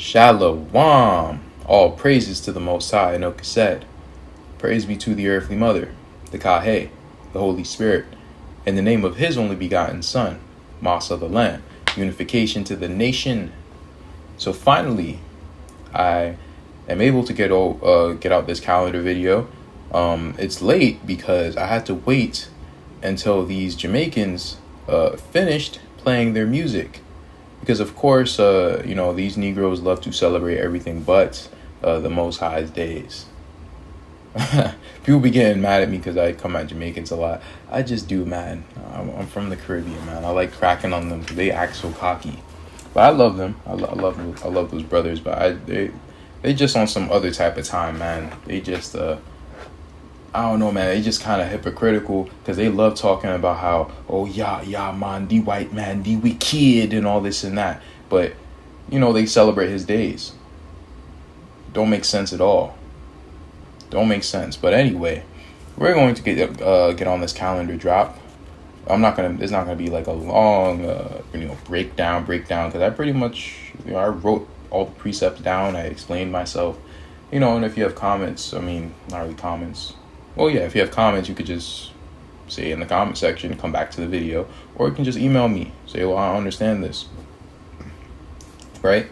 Shalom. All praises to the Most High, Enoch said. Praise be to the earthly mother, the Kahe, the Holy Spirit, in the name of his only begotten Son, Motsah the Lamb, unification to the nation. So finally, I am able to get out this calendar video. It's late because I had to wait until these Jamaicans finished playing their music. Because of course, these Negroes love to celebrate everything but the Most High's days. People be getting mad at me because I come at Jamaicans a lot. I just do, man. I'm from the Caribbean, man. I like cracking on them because they act so cocky. But I love them. I love those brothers. But they just on some other type of time, man. They just I don't know, man. They just kind of hypocritical because they love talking about how, oh, yeah, man, the white man, the wicked and all this and that. But, they celebrate his days. Don't make sense at all. Don't make sense. But anyway, we're going to get on this calendar drop. It's not gonna be like a long, breakdown because I pretty much, I wrote all the precepts down. I explained myself, and if you have comments, not really comments. Well, yeah, if you have comments, you could just say in the comment section, come back to the video, or you can just email me, say, well, I don't understand this, right?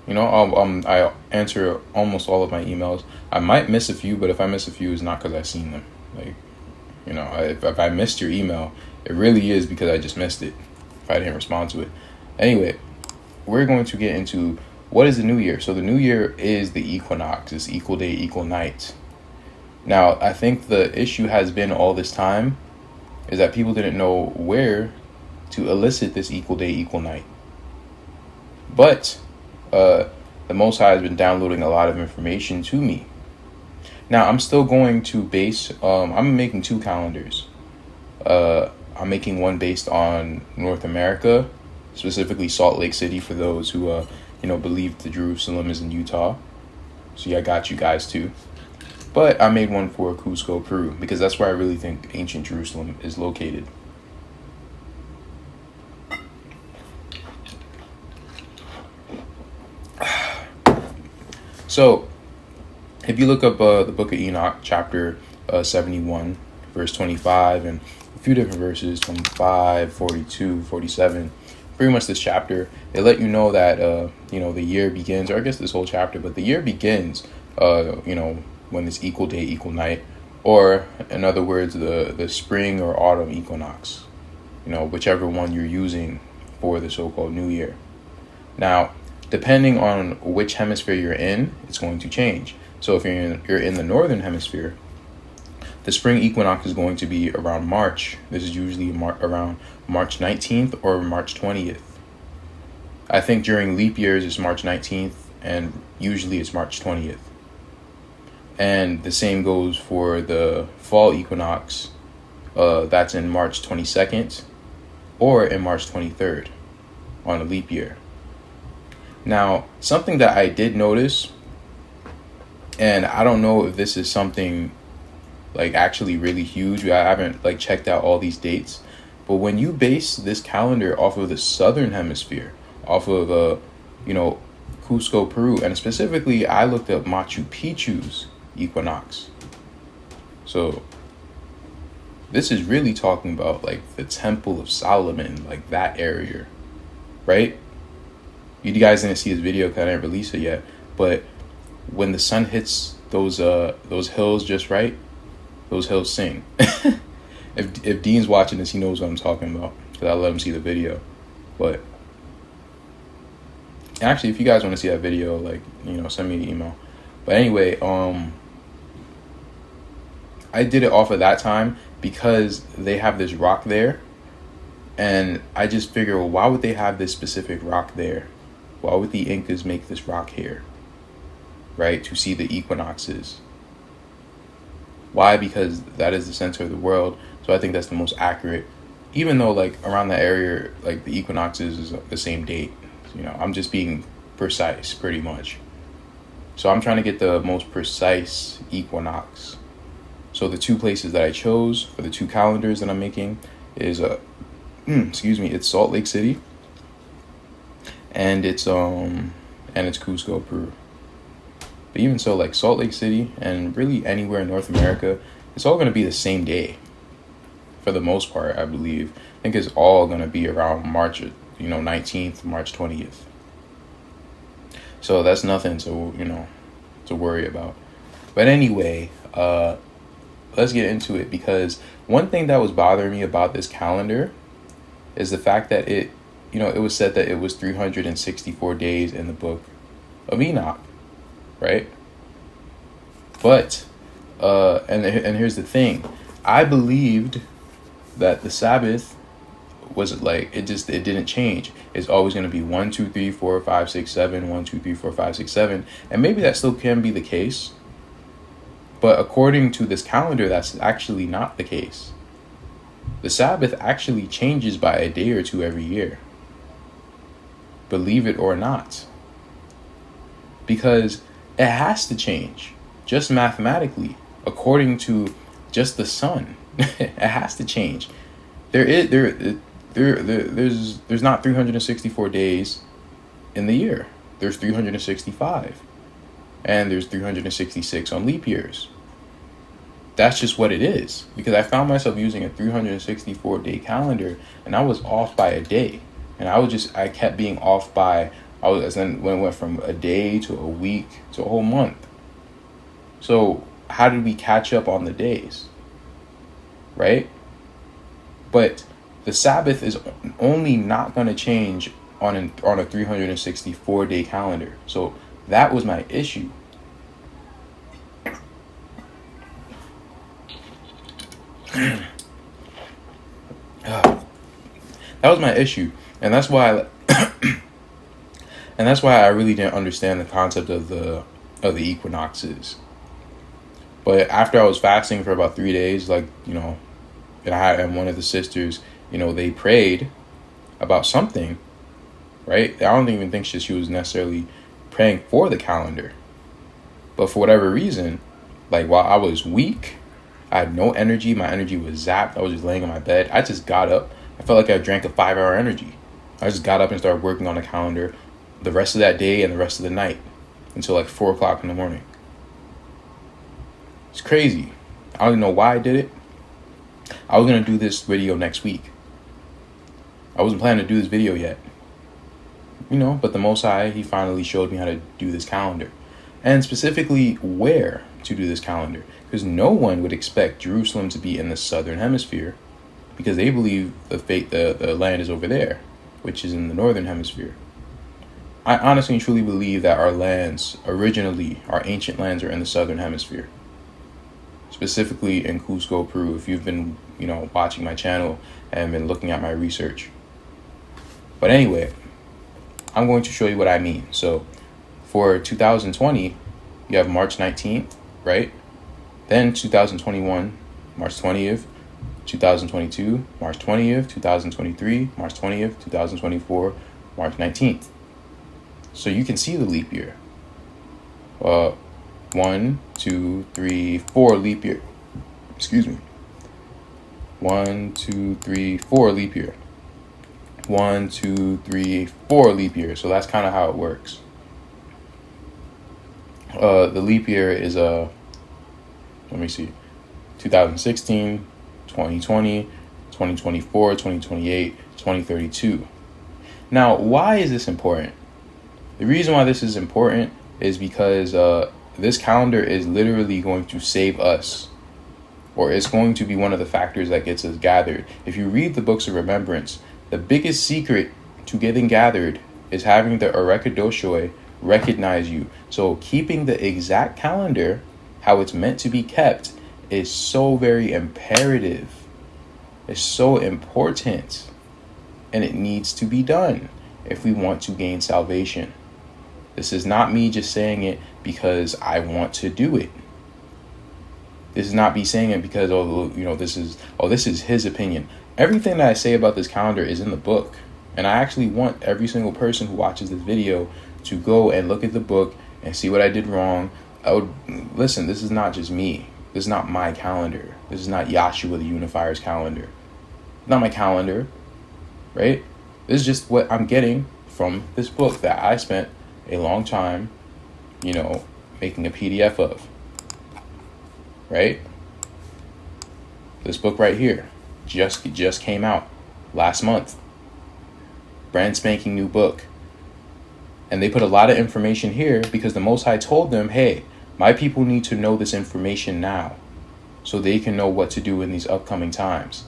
I answer almost all of my emails. I might miss a few, but if I miss a few, it's not because I've seen them. If I missed your email, it really is because I just missed it, if I didn't respond to it. Anyway, we're going to get into what is the new year. So the new year is the equinox. It's equal day, equal night. Now, I think the issue has been all this time is that people didn't know where to elicit this equal day, equal night. But the Most High has been downloading a lot of information to me. Now, I'm still going to base, I'm making two calendars. I'm making one based on North America, specifically Salt Lake City for those who, believe the Jerusalem is in Utah. So yeah, I got you guys too. But I made one for Cusco, Peru, because that's where I really think ancient Jerusalem is located. So, if you look up the book of Enoch, chapter 71, verse 25, and a few different verses, 25, 42, 47, pretty much this chapter, they let you know that, the year begins, or I guess this whole chapter, but the year begins, when it's equal day, equal night, or in other words, the spring or autumn equinox, whichever one you're using for the so-called new year. Now, depending on which hemisphere you're in, it's going to change. So if you're in the northern hemisphere, the spring equinox is going to be around March. This is usually around March 19th or March 20th. I think during leap years it's March 19th, and usually it's March 20th. And the same goes for the fall equinox. That's in March 22nd or in March 23rd on a leap year. Now, something that I did notice, and I don't know if this is something like actually really huge. I haven't checked out all these dates, but when you base this calendar off of the southern hemisphere, off of Cusco, Peru, and specifically I looked up Machu Picchu's equinox. So this is really talking about the Temple of Solomon, that area, right? You guys didn't see this video because I didn't release it yet, but when the sun hits those hills just right, those hills sing. If Dean's watching this, he knows what I'm talking about because I let him see the video. But actually, if you guys want to see that video, send me an email. But anyway, I did it off of that time because they have this rock there, and I just figure, well, why would they have this specific rock there? Why would the Incas make this rock here, right, to see the equinoxes? Why? Because that is the center of the world, so I think that's the most accurate, even though around that area, the equinoxes is the same date. I'm just being precise pretty much. So I'm trying to get the most precise equinox. So the two places that I chose for the two calendars that I'm making is it's Salt Lake City, and it's and it's Cusco, Peru. But even so, like Salt Lake City and really anywhere in North America, it's all going to be the same day. For the most part, I believe. I think it's all going to be around March, 19th, March 20th. So that's nothing to worry about. But anyway, let's get into it, because one thing that was bothering me about this calendar is the fact that it was said that it was 364 days in the book of Enoch, right? But, and here's the thing. I believed that the Sabbath was like, it didn't change. It's always going to be 1, 2, 3, 4, 5, 6, 7, 1, 2, 3, 4, 5, 6, 7. And maybe that still can be the case. But according to this calendar, that's actually not the case. The Sabbath actually changes by a day or two every year. Believe it or not. Because it has to change, just mathematically, according to just the sun. It has to change. There's not 364 days in the year. There's 365. And there's 366 on leap years. That's just what it is. Because I found myself using a 364 day calendar, and I was off by a day. And I kept being off by, when it went from a day to a week to a whole month. So how did we catch up on the days? Right? But the Sabbath is only not going to change on a 364 day calendar. So that was my issue. That was my issue, and that's why I really didn't understand the concept of the equinoxes. But after I was fasting for about 3 days, and one of the sisters, they prayed about something, right? I don't even think she was necessarily praying for the calendar, but for whatever reason, like while I was weak, I had no energy. My energy was zapped. I was just laying in my bed. I just got up. I felt like I drank a 5-hour energy. I just got up and started working on the calendar the rest of that day and the rest of the night until like 4 o'clock in the morning. It's crazy. I don't even know why I did it. I was going to do this video next week. I wasn't planning to do this video yet. But the Most High, he finally showed me how to do this calendar. And specifically where to do this calendar. Because no one would expect Jerusalem to be in the southern hemisphere, because they believe the land is over there, which is in the northern hemisphere. I honestly and truly believe that our lands, originally, our ancient lands, are in the southern hemisphere. Specifically in Cusco, Peru, if you've been, watching my channel and been looking at my research. But anyway, I'm going to show you what I mean. So for 2020, you have March 19th, right? Then 2021, March 20th, 2022, March 20th, 2023, March 20th, 2024, March 19th. So you can see the leap year. 1, 2, 3, 4 leap year. Excuse me. 1, 2, 3, 4 leap year. 1, 2, 3, 4 leap year. So that's kind of how it works. The leap year is 2016, 2020, 2024, 2028, 2032. Now, why is this important? The reason why this is important is because this calendar is literally going to save us, or it's going to be one of the factors that gets us gathered. If you read the books of remembrance, the biggest secret to getting gathered is having the Orekadoshoi recognize you. So keeping the exact calendar, how it's meant to be kept, is so very imperative. It's so important. And it needs to be done if we want to gain salvation. This is not me just saying it because I want to do it. This is not me saying it because, this is his opinion. Everything that I say about this calendar is in the book. And I actually want every single person who watches this video to go and look at the book and see what I did wrong. Listen, this is not just me. This is not my calendar. This is not Yashua the Unifier's calendar. Not my calendar, right? This is just what I'm getting from this book that I spent a long time, making a PDF of, right? This book right here just came out last month. Brand spanking new book. And they put a lot of information here because the Most High told them, hey, my people need to know this information now so they can know what to do in these upcoming times.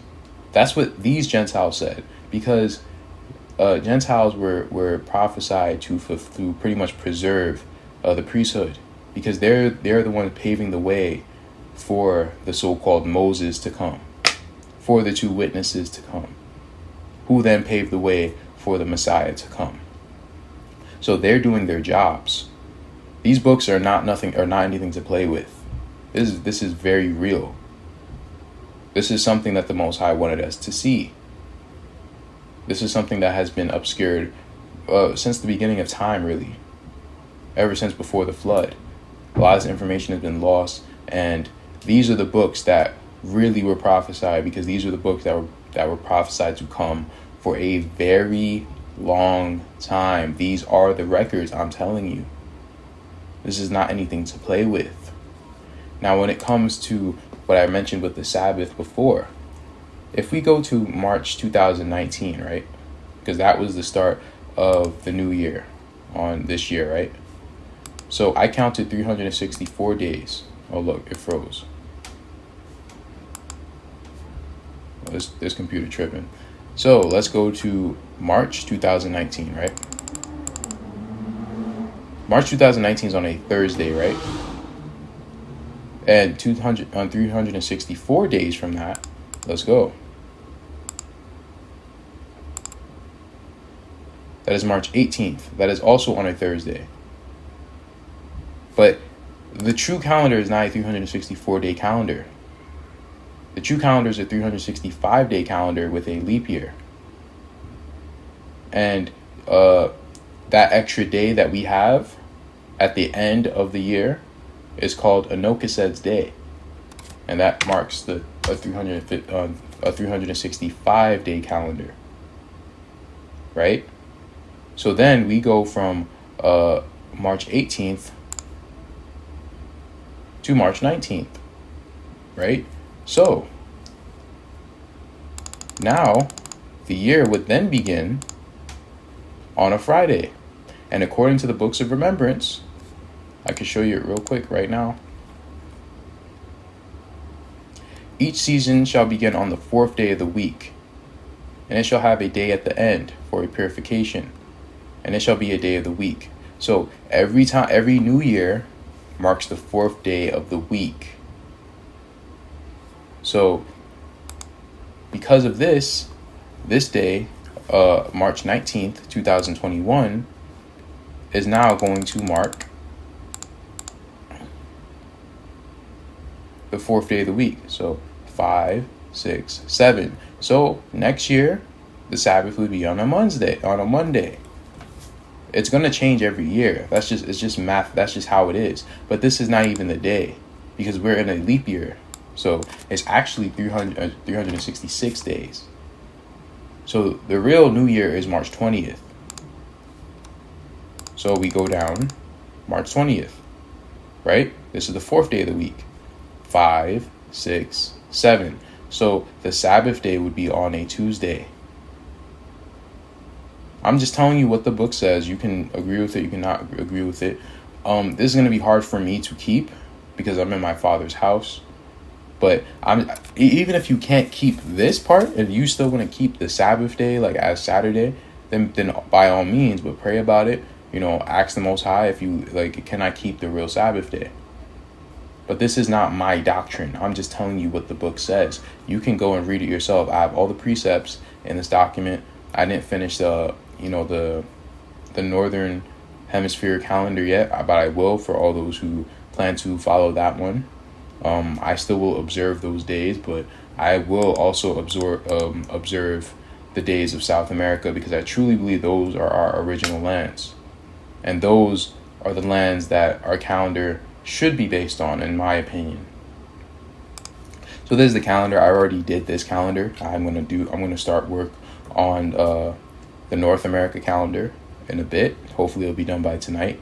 That's what these Gentiles said, because Gentiles were prophesied to pretty much preserve the priesthood, because they're the ones paving the way for the so-called Moses to come, for the two witnesses to come, who then paved the way for the Messiah to come. So they're doing their jobs. These books are not anything to play with. This is very real. This is something that the Most High wanted us to see. This is something that has been obscured since the beginning of time, really. Ever since before the flood. A lot of this information has been lost, and these are the books that really were prophesied, because these are the books that were prophesied to come for a very long time. These are the records, I'm telling you. This is not anything to play with. Now, when it comes to what I mentioned with the Sabbath before, if we go to March 2019, right? Because that was the start of the new year on this year, right? So I counted 364 days. Oh, look, it froze. This computer tripping. So let's go to March 2019, right? March 2019 is on a Thursday, right? And 364 days from that, let's go. That is March 18th. That is also on a Thursday. But the true calendar is not a 364-day calendar. The true calendar is a 365-day calendar with a leap year. And that extra day that we have at the end of the year is called Enoch Calendar Day. And that marks a 365-day calendar. Right? So then we go from March 18th to March 19th. Right? So now the year would then begin on a Friday. And according to the books of remembrance, I can show you it real quick right now. Each season shall begin on the 4th day of the week, and it shall have a day at the end for a purification, and it shall be a day of the week. So every new year marks the 4th day of the week. So because of this day, March 19th, 2021, is now going to mark the 4th day of the week. So 5, 6, 7. So next year, the Sabbath would be on a Monday. It's going to change every year. It's just math. That's just how it is. But this is not even the day, because we're in a leap year. So it's actually 366 days. So the real new year is March 20th. So we go down March 20th, right? This is the 4th day of the week. 5, 6, 7. So the Sabbath day would be on a Tuesday. I'm just telling you what the book says. You can agree with it. You cannot agree with it. This is going to be hard for me to keep because I'm in my Father's house. But even if you can't keep this part and you still want to keep the Sabbath day like as Saturday, then by all means, but pray about it. Ask the Most High if you can I keep the real Sabbath day? But this is not my doctrine. I'm just telling you what the book says. You can go and read it yourself. I have all the precepts in this document. I didn't finish the Northern Hemisphere calendar yet, but I will for all those who plan to follow that one. I still will observe those days, but I will also observe the days of South America, because I truly believe those are our original lands. And those are the lands that our calendar should be based on, in my opinion. So this is the calendar. I already did this calendar. I'm going to start work on the North America calendar, in a bit. Hopefully it'll be done by tonight.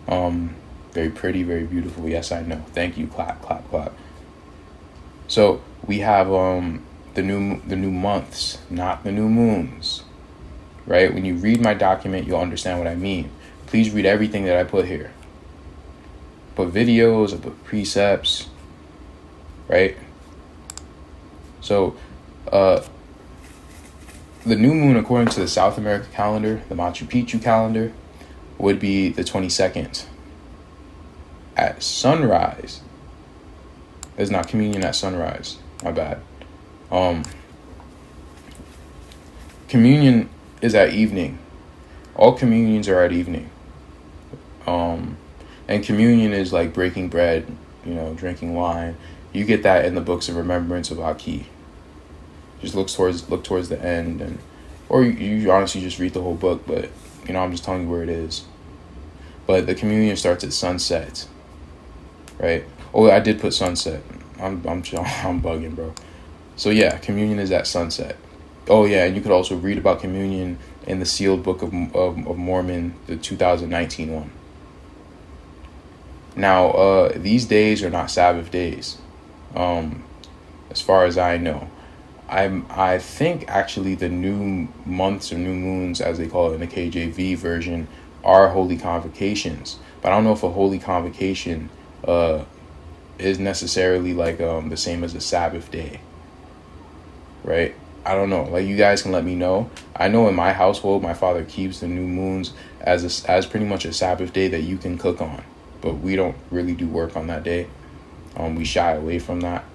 Very pretty, very beautiful. Yes, I know. Thank you. Clap, clap, clap. So we have the new months, not the new moons. Right? When you read my document, you'll understand what I mean. Please read everything that I put here. I put videos, I put precepts, right? So the new moon, according to the South America calendar, the Machu Picchu calendar, would be the 22nd at sunrise. There's not communion at sunrise. My bad. Communion is at evening. All communions are at evening. And communion is like breaking bread, drinking wine. You get that in the books of remembrance of Aki. Just look towards the end, or you honestly just read the whole book. But I'm just telling you where it is. But the communion starts at sunset, right? Oh, I did put sunset. I'm bugging, bro. So yeah, communion is at sunset. Oh yeah, and you could also read about communion in the sealed book of Mormon, the 2019 one. Now, these days are not Sabbath days, as far as I know. I think actually the new months or new moons, as they call it in the KJV version, are holy convocations. But I don't know if a holy convocation is necessarily like the same as a Sabbath day, right? I don't know. Like, you guys can let me know. I know in my household, my father keeps the new moons as pretty much a Sabbath day that you can cook on. But we don't really do work on that day. We shy away from that.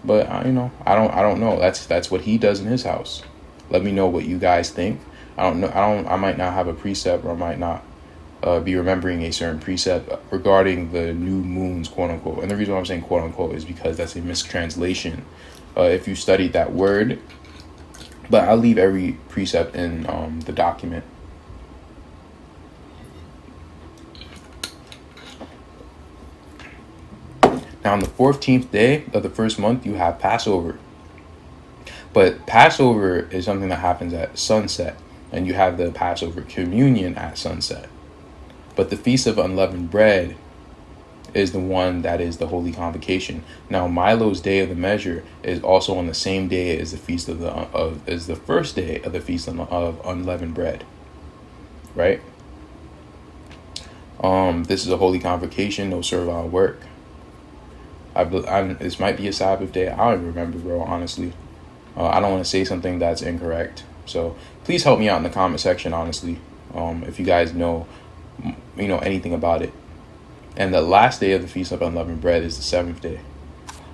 But I don't know. That's what he does in his house. Let me know what you guys think. I don't know. I might not have a precept, or I might not be remembering a certain precept regarding the new moons, quote unquote. And the reason why I'm saying quote unquote is because that's a mistranslation. If you studied that word, but I'll leave every precept in the document. Now, on the 14th day of the first month, you have Passover. But Passover is something that happens at sunset, and you have the Passover communion at sunset. But the Feast of Unleavened Bread is the one that is the Holy Convocation. Now, Milo's Day of the Measure is also on the same day as the feast of the first day of the Feast of Unleavened Bread, right? This is a Holy Convocation, no servile work. This might be a Sabbath day. I don't even remember, bro, honestly. I don't want to say something that's incorrect. So please help me out in the comment section, honestly, if you guys know, anything about it. And the last day of the Feast of Unleavened Bread is the 7th day.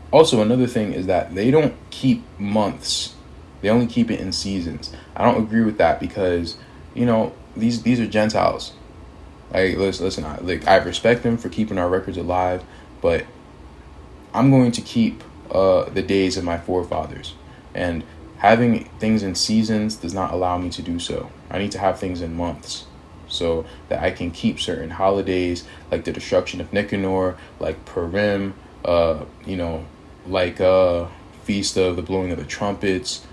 Also, another thing is that they don't keep months. They only keep it in seasons. I don't agree with that because, these are Gentiles. Like, listen, I respect them for keeping our records alive, but I'm going to keep the days of my forefathers, and having things in seasons does not allow me to do so. I need to have things in months so that I can keep certain holidays like the destruction of Nicanor, like Purim, Feast of the Blowing of the Trumpets,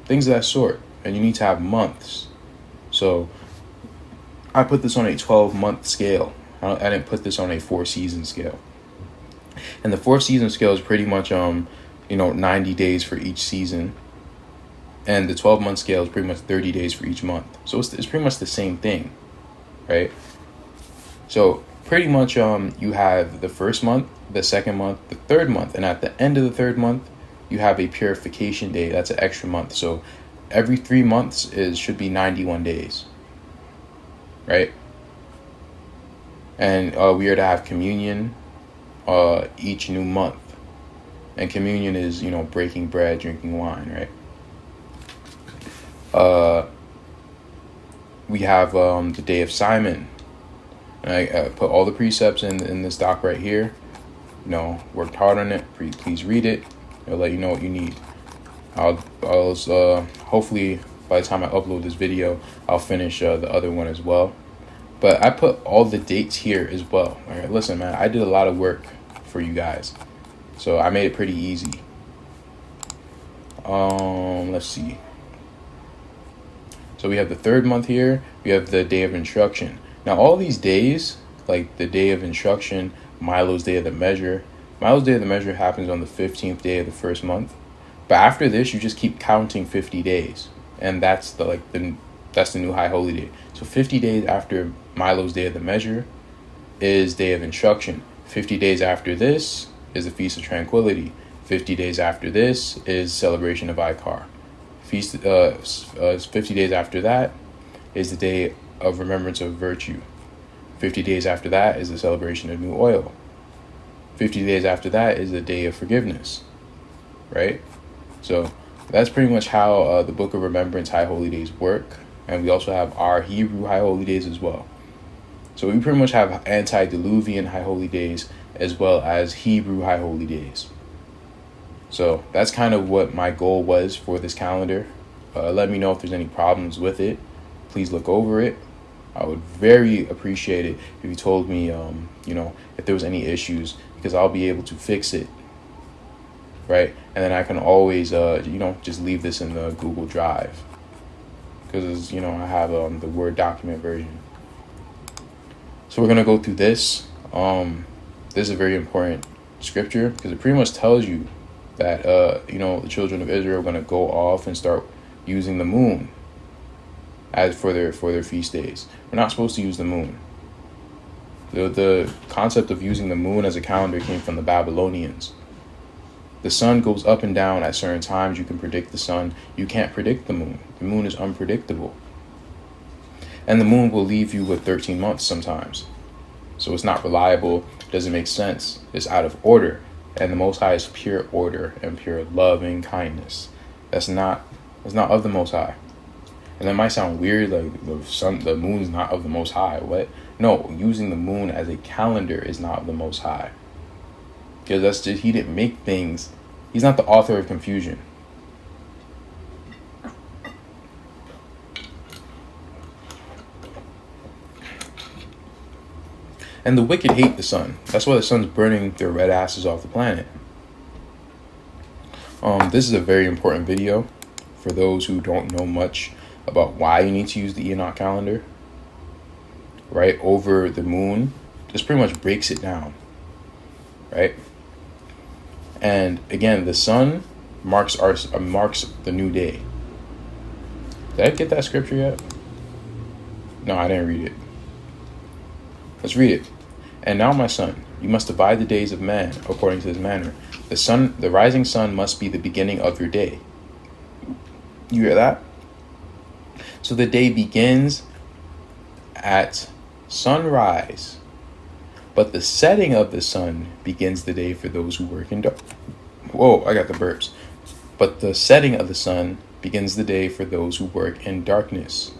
things of that sort. And you need to have months. So I put this on a 12-month scale. I didn't put this on a 4-season scale. And the 4-season scale is pretty much 90 days for each season, and the 12-month scale is pretty much 30 days for each month. So it's pretty much the same thing, right? So pretty much you have the first month, the second month, the third month, and at the end of the third month you have a purification day. That's an extra month. So every 3 months should be 91 days, right? And we are to have communion each new month, and communion is breaking bread, drinking wine, right? We have the Day of Simon, and I put all the precepts in this doc right here. Worked hard on it. Please read it. It'll let you know what you need. I'll hopefully by the time I upload this video, I'll finish the other one as well. But I put all the dates here as well. All right, listen, man, I did a lot of work for you guys, so I made it pretty Let's see. So we have the third month here. We have the day of instruction. Now all these days, like the day of instruction, Milo's day of the measure. Milo's day of the measure happens on the 15th day of the first month. But after this, you just keep counting 50 days, and that's the new high holy day. So 50 days after Milo's day of the measure is day of instruction. 50 days after this is the feast of tranquility. 50 days after this is celebration of Ikar. 50 days after that is the day of remembrance of virtue. 50 days after that is the celebration of new oil. 50 days after that is the day of forgiveness, right? So that's pretty much how the Book of Remembrance High Holy Days work. And we also have our Hebrew High Holy Days as well. So we pretty much have antediluvian High Holy Days as well as Hebrew High Holy Days. So that's kind of what my goal was for this calendar. Let me know if there's any problems with it. Please look over it. I would very appreciate it if you told me, if there was any issues, because I'll be able to fix it, right? And then I can always, just leave this in the Google Drive, because, I have the Word document version. So we're going to go through this. This is a very important scripture, because it pretty much tells you that, the children of Israel are going to go off and start using the moon as for their feast days. We're not supposed to use the moon. The concept of using the moon as a calendar came from the Babylonians. The sun goes up and down at certain times. You can predict the sun. You can't predict the moon. The moon is unpredictable. And the moon will leave you with 13 months sometimes. So it's not reliable. It doesn't make sense. It's out of order. And the Most High is pure order and pure loving kindness. That's not of the Most High. And that might sound weird, like the moon is not of the Most High. What? No, using the moon as a calendar is not of the Most High. Because he didn't make things. He's not the author of confusion. And the wicked hate the sun. That's why the sun's burning their red asses off the planet. This is a very important video for those who don't know much about why you need to use the Enoch calendar, right, over the moon. This pretty much breaks it down, right? And again, the sun marks the new day. Did I get that scripture yet? No, I didn't read it. Let's read it. And now, my son, you must divide the days of man according to his manner. The rising sun must be the beginning of your day. You hear that? So the day begins at sunrise, but the setting of the sun begins the day for those who work in dark. Whoa, I got the burps. But the setting of the sun begins the day for those who work in darkness.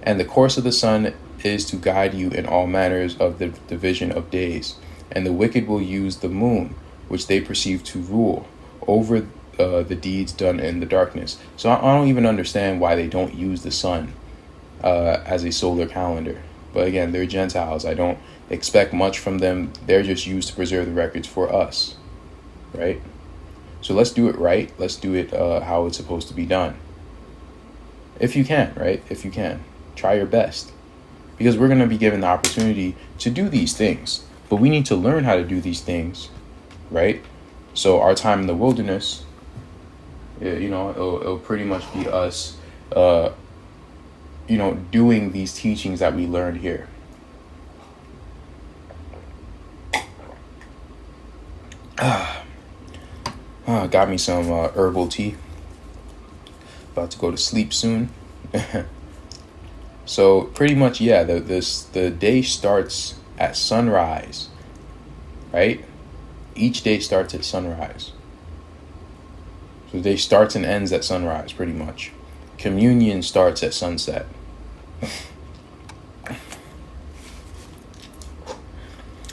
And the course of the sun is to guide you in all manners of the division of days. And the wicked will use the moon, which they perceive to rule over the deeds done in the darkness. So I don't even understand why they don't use the sun as a solar calendar. But again, they're Gentiles. I don't expect much from them. They're just used to preserve the records for us, right? So let's do it right. Let's do it how it's supposed to be done. If you can, right? If you can, try your best. Because we're going to be given the opportunity to do these things. But we need to learn how to do these things, right? So our time in the wilderness, it'll pretty much be us, doing these teachings that we learned here. Got me some herbal tea. About to go to sleep soon. So pretty much, yeah, the day starts at sunrise, right? Each day starts at sunrise. So the day starts and ends at sunrise, pretty much. Communion starts at sunset.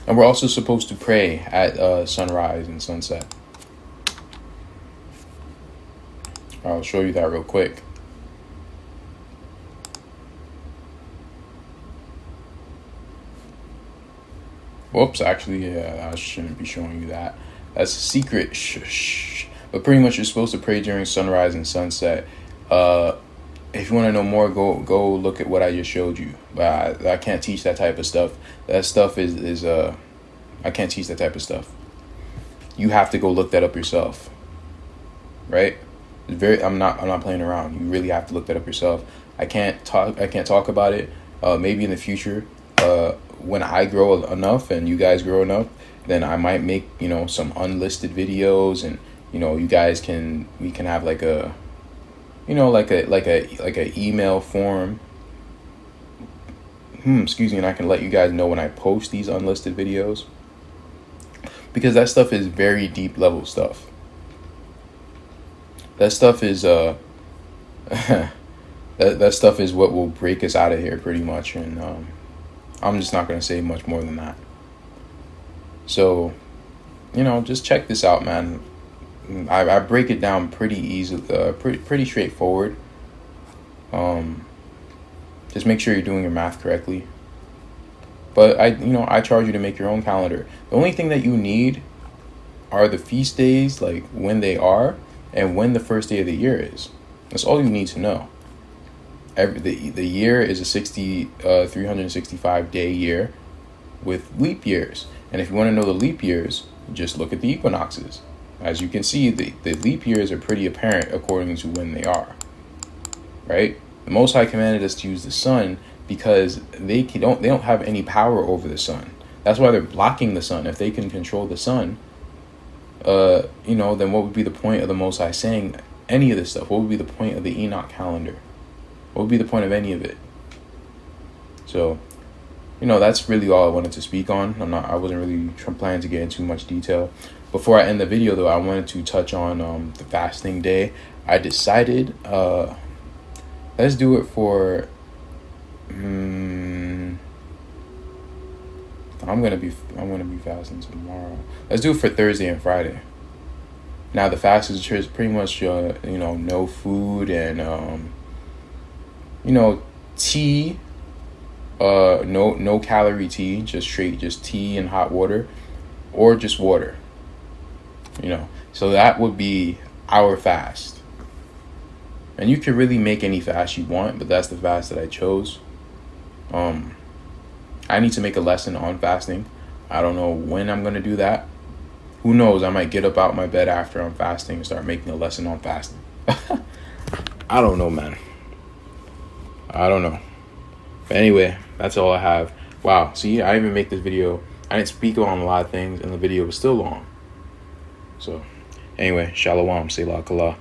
And we're also supposed to pray at sunrise and sunset. I'll show you that real quick. Whoops, actually, yeah, I shouldn't be showing you that. That's a secret. Shh. But pretty much you're supposed to pray during sunrise and sunset. if you want to know more, go look at what I just showed you. But I can't teach that type of stuff. That stuff is I can't teach that type of stuff. You have to go look that up yourself. Right? I'm not playing around. You really have to look that up yourself. I can't talk about it. Maybe in the future, when I grow enough and you guys grow enough, then I might make, some unlisted videos, and we can have like a like a email form. Excuse me, and I can let you guys know when I post these unlisted videos, because that stuff is very deep level stuff. That stuff is that stuff is what will break us out of here pretty much, and I'm just not gonna say much more than that. So, just check this out, man. I break it down pretty easy, pretty straightforward. Just make sure you're doing your math correctly. But I charge you to make your own calendar. The only thing that you need are the feast days, like when they are, and when the first day of the year is. That's all you need to know. The year is a 365 day year with leap years. And if you want to know the leap years, just look at the equinoxes. As you can see, the leap years are pretty apparent according to when they are. Right? The Most High commanded us to use the sun because they don't have any power over the sun. That's why they're blocking the sun. If they can control the sun, then what would be the point of the Most High saying any of this stuff? What would be the point of the Enoch calendar? What would be the point of any of it? So, that's really all I wanted to speak on. I wasn't really planning to get into much detail. Before I end the video, though, I wanted to touch on the fasting day. I decided, let's do it for. I'm gonna be fasting tomorrow. Let's do it for Thursday and Friday. Now the fast is pretty much no food and tea. No calorie tea, just tea and hot water, or just water. So that would be our fast. And you can really make any fast you want, but that's the fast that I chose. I need to make a lesson on fasting. I don't know when I'm going to do that. Who knows? I might get up out my bed after I'm fasting and start making a lesson on fasting. I don't know, man. I don't know. But anyway, that's all I have. Wow. See, I didn't even make this video. I didn't speak on a lot of things, and the video was still long. So, anyway, Shalom, Selah Kala.